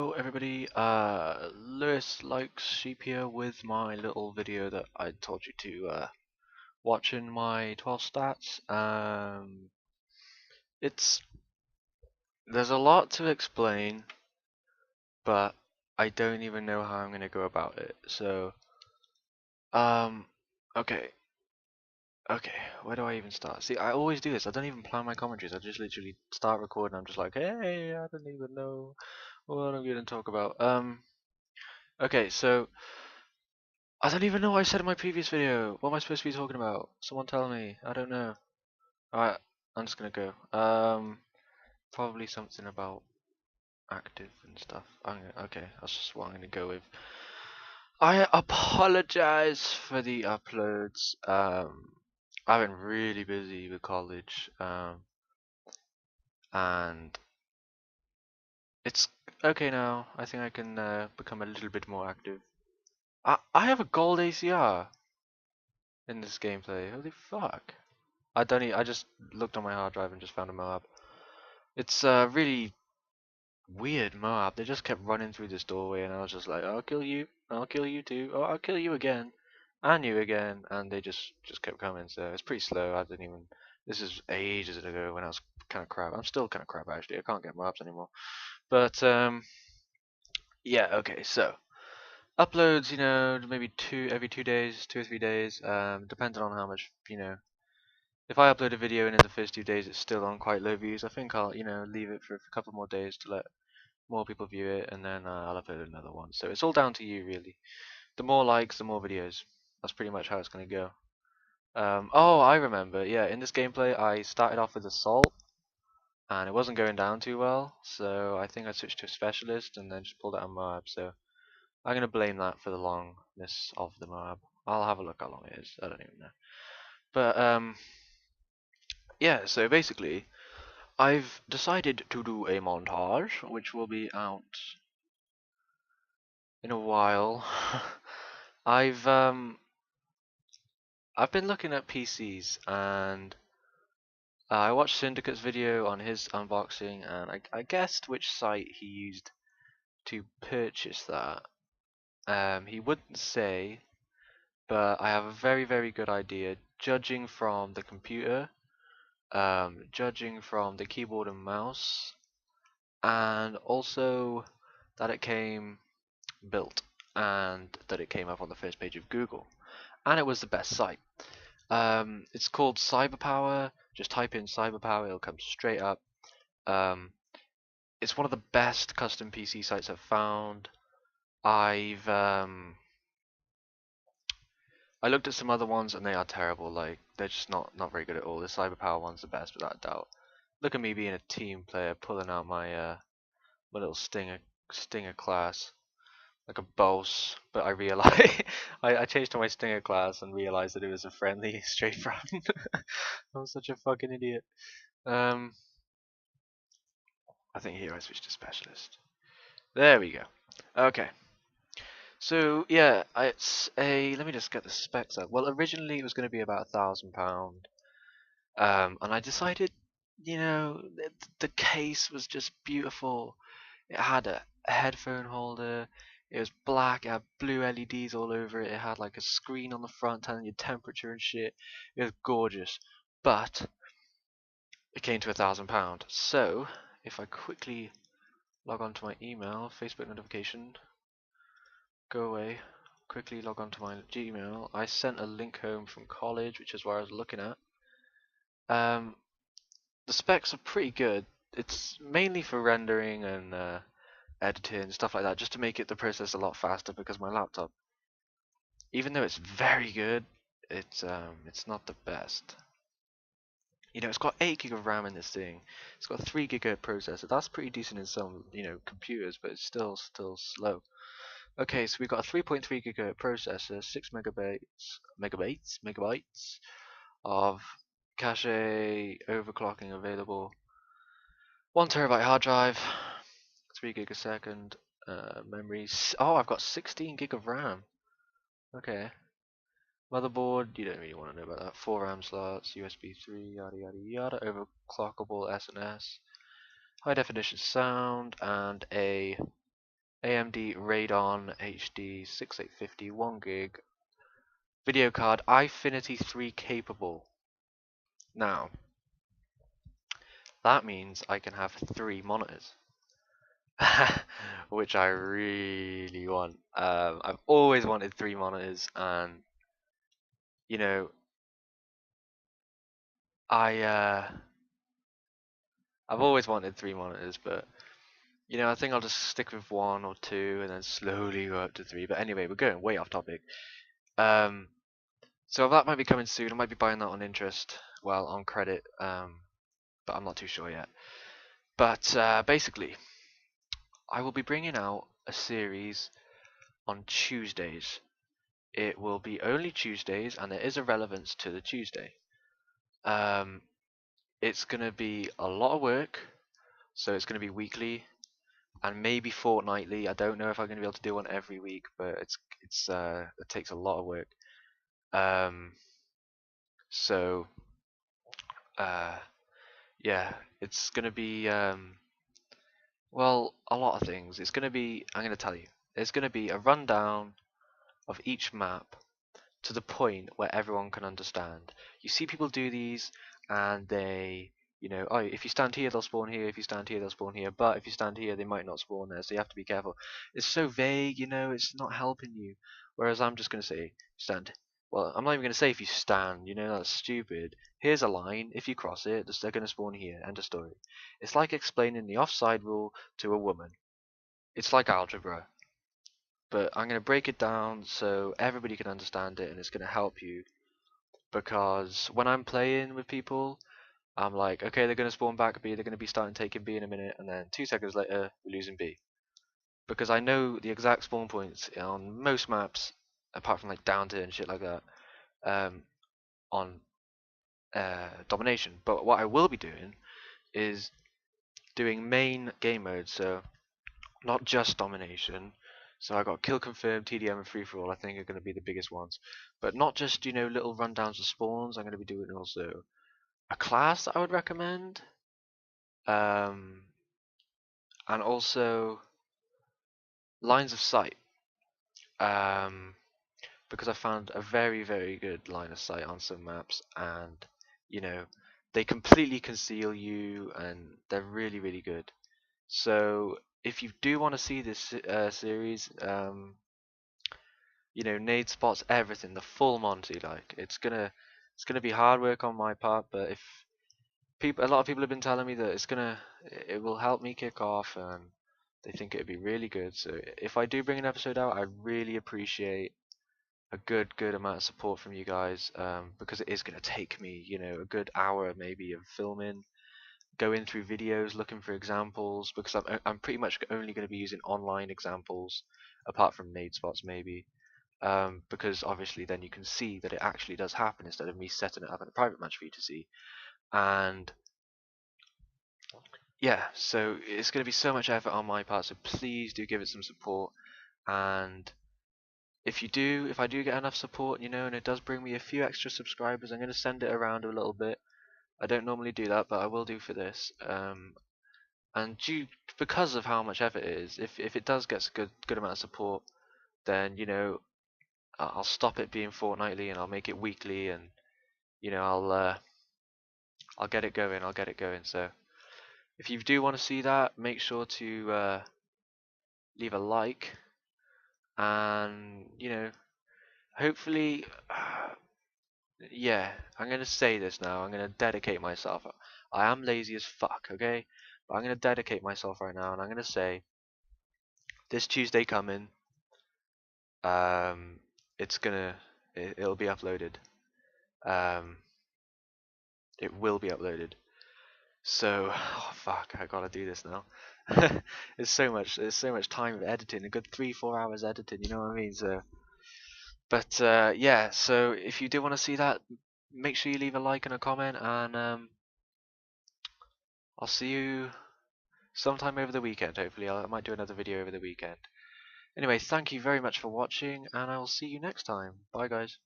Hello everybody, Lewis likes sheep here with my little video that I told you to watch in my 12 stats. It's There's a lot to explain, but I don't even know how I'm gonna go about it. So, um, okay, okay, where do I even start? See, I always do this. I don't even plan my commentaries. I just literally start recording. I'm just like, hey, I don't even know what I'm gonna talk about. Okay, so. I don't even know what I said in my previous video. What am I supposed to be talking about? Someone tell me. I don't know. Alright, I'm just gonna go. Probably something about active and stuff. Okay, that's just what I'm gonna go with. I apologize for the uploads. I've been really busy with college. And it's okay now. I think I can become a little bit more active. I have a gold ACR in this gameplay. Holy fuck. I just looked on my hard drive and just found a Moab. It's a really weird Moab. They just kept running through this doorway, and I was just like, "I'll kill you. I'll kill you too. Oh, I'll kill you again, and you again." And they just kept coming. So it's pretty slow. I didn't even. This is ages ago when I was kind of crap. I'm still kind of crap actually. I can't get Moabs anymore. But yeah. Okay. So uploads, maybe every 2 days, 2 or 3 days. Depending on how much, if I upload a video and in the first 2 days it's still on quite low views, I think I'll, leave it for a couple more days to let more people view it, and then I'll upload another one. So it's all down to you, really. The more likes, the more videos. That's pretty much how it's going to go. Oh, I remember. Yeah, in this gameplay, I started off with Assault, and it wasn't going down too well, so I think I switched to a Specialist, and then just pulled out a Moab. So I'm going to blame that for the longness of the Moab. I'll have a look how long it is. I don't even know. But, yeah, so basically, I've decided to do a montage, which will be out in a while. I've um I've been looking at PCs, and I watched Syndicate's video on his unboxing, and I guessed which site he used to purchase that. He wouldn't say, but I have a very, very good idea, judging from the computer, judging from the keyboard and mouse, and also that it came built and that it came up on the first page of Google, and it was the best site. It's called Cyberpower. Just type in Cyberpower, it'll come straight up. Um, it's one of the best custom PC sites I've found. I've I looked at some other ones and they are terrible. Like, they're just not very good at all. The Cyberpower one's the best without a doubt. Look at me being a team player, pulling out my little stinger class like a boss, but I realized I changed to my Stinger class and realized that it was a friendly straight run. I'm such a fucking idiot. Um, I think here I switched to specialist. There we go. Okay. So yeah, it's a. Let me just get the specs up. Well, originally it was going to be about £1,000, and I decided, the case was just beautiful. It had a headphone holder. It was black. It had blue LEDs all over it. It had like a screen on the front telling you temperature and shit. It was gorgeous. But it came to £1,000. So if I quickly log on to my email, Facebook notification, go away, quickly log on to my Gmail. I sent a link home from college, which is where I was looking at. Um, the specs are pretty good. It's mainly for rendering and editing and stuff like that, just to make the process a lot faster, because my laptop, even though it's very good, it's not the best. It's got 8 gig of RAM in this thing. It's got a 3 gigahertz processor. That's pretty decent in some, computers, but it's still slow. Okay, so we've got a 3.3 gigahertz processor, 6 megabytes of cache overclocking available, 1 terabyte hard drive, 3 gig a second, memory. Oh, I've got 16 gig of RAM. Okay. Motherboard, you don't really want to know about that. 4 RAM slots, USB 3, yada yada yada, overclockable SNS, high definition sound, and a AMD Radeon HD 6850 1 GB video card, Infinity 3 capable. Now, that means I can have 3 monitors, which I really want. I've always wanted 3 monitors, and you know, I've always wanted 3 monitors, but you know, I think I'll just stick with 1 or 2, and then slowly go up to 3. But anyway, we're going way off topic. So that might be coming soon. I might be buying that on interest, well, on credit, but I'm not too sure yet. But basically, I will be bringing out a series on Tuesdays. It will be only Tuesdays, and there is a relevance to the Tuesday. It's gonna be a lot of work, so it's gonna be weekly and maybe fortnightly. I don't know if I'm gonna be able to do one every week, but it takes a lot of work. So yeah, it's gonna be well, a lot of things. It's gonna be, I'm gonna tell you, there's gonna be a rundown of each map to the point where everyone can understand. You see people do these, and they, you know, oh, if you stand here, they'll spawn here. If you stand here, they'll spawn here. But if you stand here, they might not spawn there. So you have to be careful. It's so vague, you know. It's not helping you. Whereas I'm just gonna say stand. Well, I'm not even gonna say if you stand. You know, that's stupid. Here's a line. If you cross it, they're gonna spawn here. End of story. It's like explaining the offside rule to a woman. It's like algebra, but I'm going to break it down so everybody can understand it, and it's going to help you, because when I'm playing with people, I'm like, okay, they're going to spawn back B, they're going to be starting taking B in a minute, and then 2 seconds later, we're losing B. Because I know the exact spawn points on most maps, apart from like down to and shit like that, on domination. But what I will be doing is doing main game mode, so not just domination. So I got kill confirmed, TDM, and free for all. I think are going to be the biggest ones, but not just, you know, little rundowns of spawns. I'm going to be doing also a class that I would recommend, and also lines of sight, because I found a very good line of sight on some maps, and you know, they completely conceal you, and they're really good. So if you do want to see this series, you know, nade spots, everything, the full Monty, like it's gonna be hard work on my part, but if a lot of people have been telling me that it will help me kick off, and they think it'd be really good. So if I do bring an episode out, I really appreciate a good amount of support from you guys, because it is gonna take me, you know, a good hour maybe of filming, going through videos, looking for examples, because I'm pretty much only going to be using online examples, apart from nade spots maybe, because obviously then you can see that it actually does happen instead of me setting it up in a private match for you to see. And yeah, so it's going to be so much effort on my part, so please do give it some support. And if I do get enough support, you know, and it does bring me a few extra subscribers, I'm going to send it around a little bit. I don't normally do that, but I will do for this. And because of how much effort it is, if it does get a good amount of support, then you know, I'll stop it being fortnightly and I'll make it weekly, and you know, I'll get it going. I'll get it going. So if you do want to see that, make sure to leave a like, and you know, hopefully, yeah, I'm gonna say this now. I'm gonna dedicate myself. I am lazy as fuck, okay? But I'm gonna dedicate myself right now, and I'm gonna say this Tuesday coming, um, it'll be uploaded. Um, it will be uploaded. So, oh fuck, I gotta do this now. There's so much time of editing, a good 3-4 hours editing, you know what I mean? So, but yeah, so if you do want to see that, make sure you leave a like and a comment, and I'll see you sometime over the weekend. Hopefully, I might do another video over the weekend. Anyway, thank you very much for watching, and I will see you next time. Bye, guys.